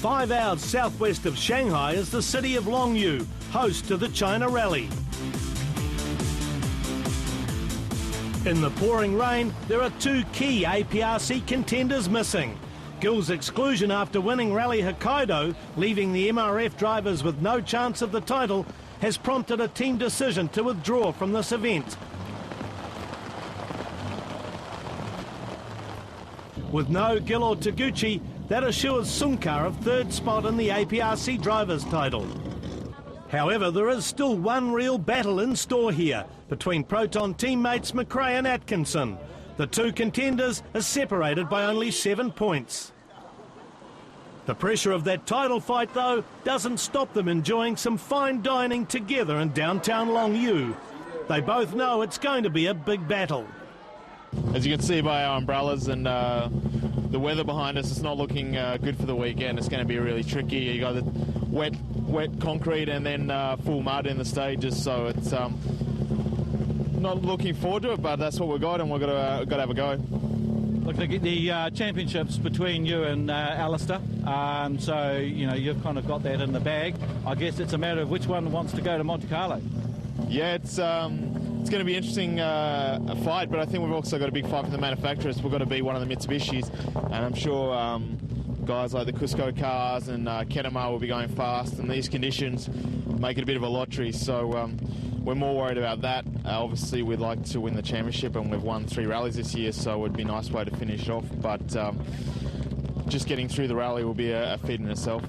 5 hours southwest of Shanghai is the city of Longyu, host to the China Rally. In the pouring rain, there are two key APRC contenders missing. Gill's exclusion after winning Rally Hokkaido, leaving the MRF drivers with no chance of the title, has prompted a team decision to withdraw from this event. With no Gill or Taguchi, that assures Sunkar a third spot in the APRC drivers' title. However, there is still one real battle in store here between Proton teammates McRae and Atkinson. The two contenders are separated by only 7 points. The pressure of that title fight, though, doesn't stop them enjoying some fine dining together in downtown Longyu. They both know it's going to be a big battle. As you can see by our umbrellas and the weather behind us, it's not looking good for the weekend. It's going to be really tricky. You got the wet concrete and then full mud in the stages, so it's not looking forward to it, but that's what we've got, and we've got to have a go. Look, the championship's between you and Alistair, so you know you've kind of got that in the bag. I guess it's a matter of which one wants to go to Monte Carlo. Yeah, it's going to be an interesting fight, but I think we've also got a big fight for the manufacturers. We've got to be one of the Mitsubishis, and I'm sure guys like the Cusco cars and Kenema will be going fast, and these conditions make it a bit of a lottery, so we're more worried about that. Obviously, we'd like to win the championship, and we've won 3 rallies this year, so it would be a nice way to finish off, but just getting through the rally will be a feat in itself.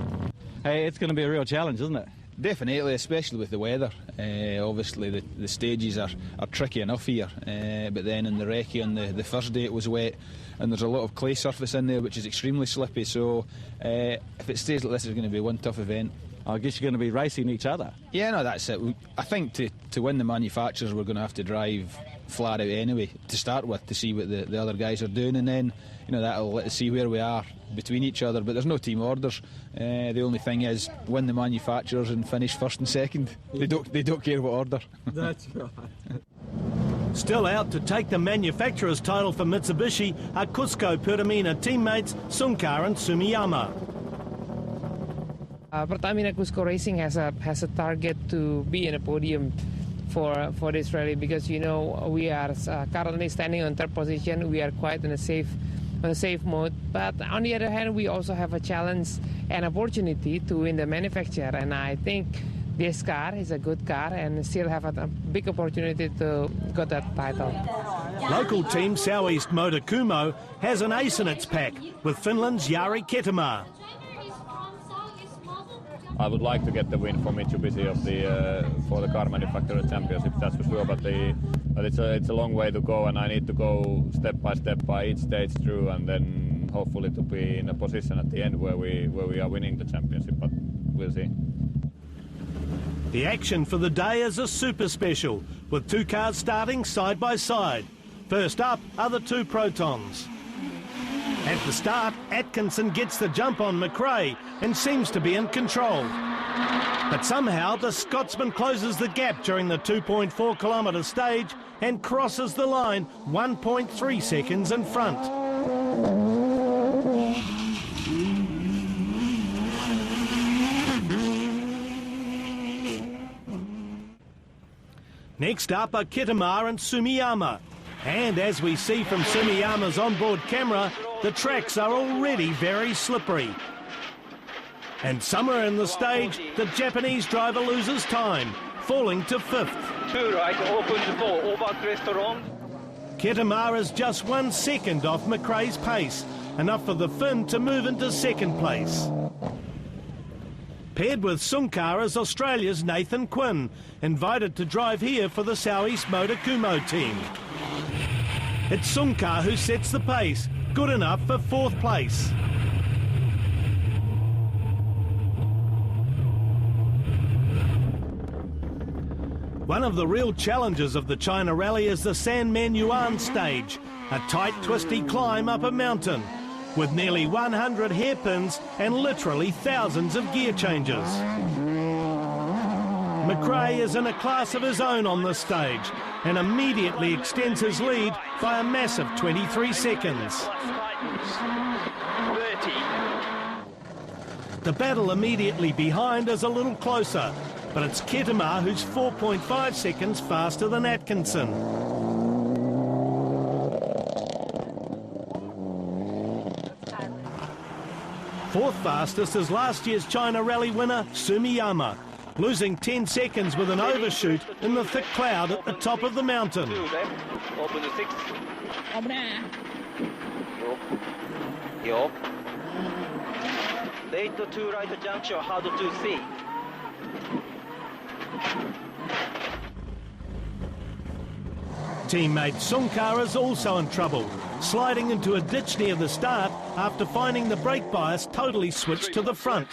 Hey, it's going to be a real challenge, isn't it? Definitely, especially with the weather. Obviously, the stages are tricky enough here, but then in the recce on the first day it was wet, and there's a lot of clay surface in there which is extremely slippy, so if it stays like this, it's going to be one tough event. I guess you're going to be racing each other. Yeah, no, that's it. I think to win the manufacturers, we're going to have to drive flat out anyway, to start with, to see what the other guys are doing, and then that'll let us see where we are between each other, but there's no team orders. The only thing is win the manufacturers and finish first and second. They don't care what order. That's right. Still out to take the manufacturer's title for Mitsubishi are Cusco Pertamina teammates Sunkar and Sumiyama. Pertamina Cusco Racing has a target to be in a podium for this rally, because we are currently standing on 3rd position. We are quite in a safe mode, but on the other hand, we also have a challenge and opportunity to win the manufacturer, and I think this car is a good car and still have a big opportunity to get that title. Local team Southeast Motor Kumo has an ace in its pack with Finland's Jari Ketema. I would like to get the win for Mitsubishi for the car manufacturer championship, that's for sure. But it's a long way to go, and I need to go step by each stage through, and then hopefully to be in a position at the end where we are winning the championship. But we'll see. The action for the day is a super special, with 2 cars starting side by side. First up are the 2 Protons. At the start, Atkinson gets the jump on McRae and seems to be in control. But somehow the Scotsman closes the gap during the 2.4 kilometre stage and crosses the line 1.3 seconds in front. Next up are Ketema and Sumiyama. And as we see from Sumiyama's onboard camera, the tracks are already very slippery. And somewhere in the stage, the Japanese driver loses time, falling to 5th. 2 right, open 4, over crest wrong. Ketema is just 1 second off McRae's pace, enough for the Finn to move into 2nd place. Paired with Sunkar is Australia's Nathan Quinn, invited to drive here for the Southeast Motor Kumo team. It's Sunkar who sets the pace, good enough for 4th place. One of the real challenges of the China Rally is the San Manuan stage, a tight, twisty climb up a mountain, with nearly 100 hairpins and literally thousands of gear changes. McRae is in a class of his own on this stage and immediately extends his lead by a massive 23 seconds. The battle immediately behind is a little closer, but it's Ketema who's 4.5 seconds faster than Atkinson. Fourth fastest is last year's China Rally winner Sumiyama, losing 10 seconds with an overshoot in the thick cloud at the top of the mountain. Open the 6. York. Late to right junction, hard to see. Teammate Sunkar is also in trouble, sliding into a ditch near the start after finding the brake bias totally switched to the front.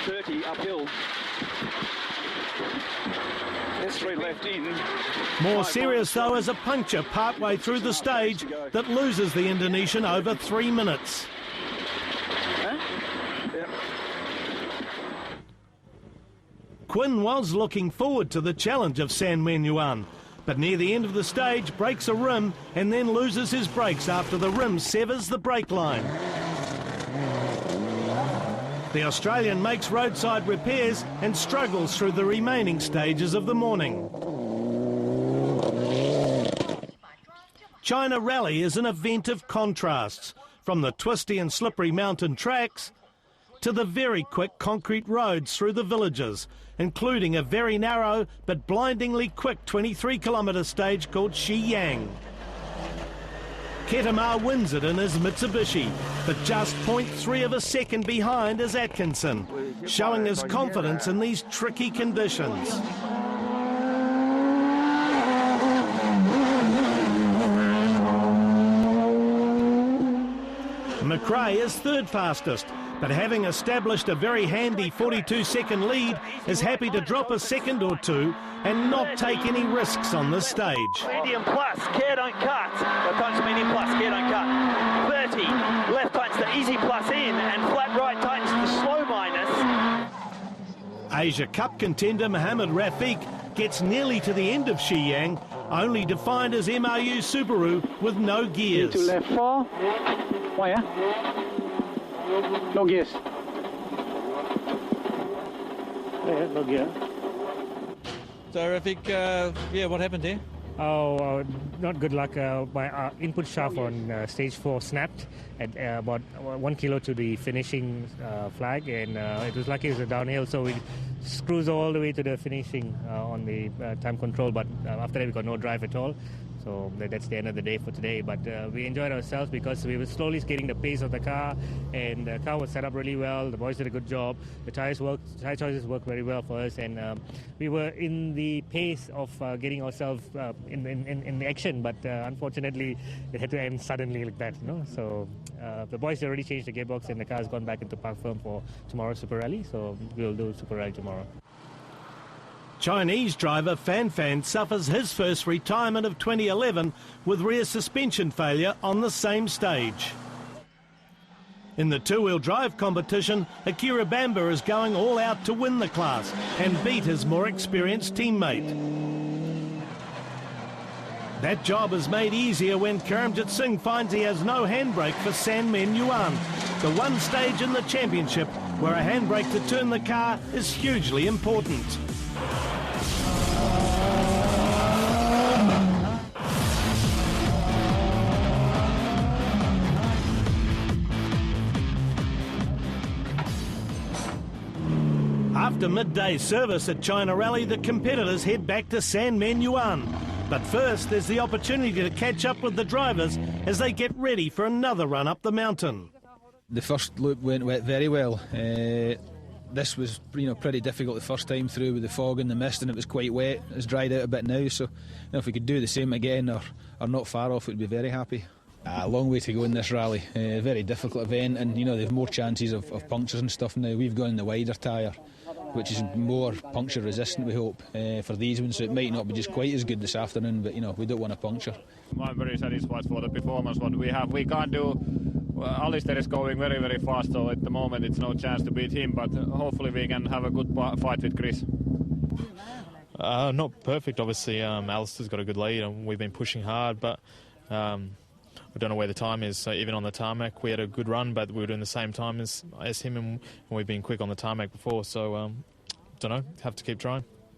30 uphill. Straight left in. More serious though is a puncture partway through the stage that loses the Indonesian over 3 minutes. Quinn was looking forward to the challenge of San Menyuan, but near the end of the stage breaks a rim and then loses his brakes after the rim severs the brake line. The Australian makes roadside repairs and struggles through the remaining stages of the morning. China Rally is an event of contrasts, from the twisty and slippery mountain tracks to the very quick concrete roads through the villages, including a very narrow but blindingly quick 23-kilometre stage called Shiyang. Ketema wins it in his Mitsubishi, but just 0.3 of a second behind is Atkinson, showing his confidence in these tricky conditions. McRae is third fastest, but having established a very handy 42-second lead, is happy to drop a second or two and not take any risks on this stage. Medium plus, care don't cut. Times medium plus, care don't cut. 30, left tightens the easy plus in, and flat right tightens the slow minus. Asia Cup contender Mohamed Rafiq gets nearly to the end of Shiyang, only to find his MRU Subaru with no gears. To left 4. Why, yeah? No gears. Yeah, no gear. So, Rafiq, what happened there? Oh, not good luck. My input shaft on stage 4 snapped at about 1 kilo to the finishing flag, and it was lucky it was a downhill, so we cruised all the way to the finishing on the time control, but after that we got no drive at all. So that's the end of the day for today. But we enjoyed ourselves because we were slowly skating the pace of the car, and the car was set up really well. The boys did a good job. The tire choices worked very well for us, and we were in the pace of getting ourselves in the action. But unfortunately, it had to end suddenly like that. So the boys already changed the gearbox, and the car has gone back into park firm for tomorrow's Super Rally. So we'll do Super Rally tomorrow. Chinese driver Fan Fan suffers his first retirement of 2011 with rear suspension failure on the same stage. In the two-wheel drive competition, Akira Bamba is going all out to win the class and beat his more experienced teammate. That job is made easier when Karamjit Singh finds he has no handbrake for San Menyuan, the one stage in the championship where a handbrake to turn the car is hugely important. After midday service at China Rally, the competitors head back to San Menyuan. But first, there's the opportunity to catch up with the drivers as they get ready for another run up the mountain. The first loop went very well. This was pretty difficult the first time through with the fog and the mist, and it was quite wet. It's dried out a bit now, so if we could do the same again or not far off, we'd be very happy. A long way to go in this rally. A very difficult event, and they've more chances of punctures and stuff now. We've gone in the wider tyre, which is more puncture resistant, we hope, for these ones, so it might not be just quite as good this afternoon, but we don't want a puncture. I'm very satisfied for the performance what we have. We can't do. Alistair is going very, very fast, so at the moment it's no chance to beat him, but hopefully we can have a good fight with Chris. Not perfect, obviously. Alistair's got a good lead and we've been pushing hard, but I don't know where the time is. So even on the tarmac, we had a good run, but we were doing the same time as him, and we've been quick on the tarmac before. So don't know. Have to keep trying.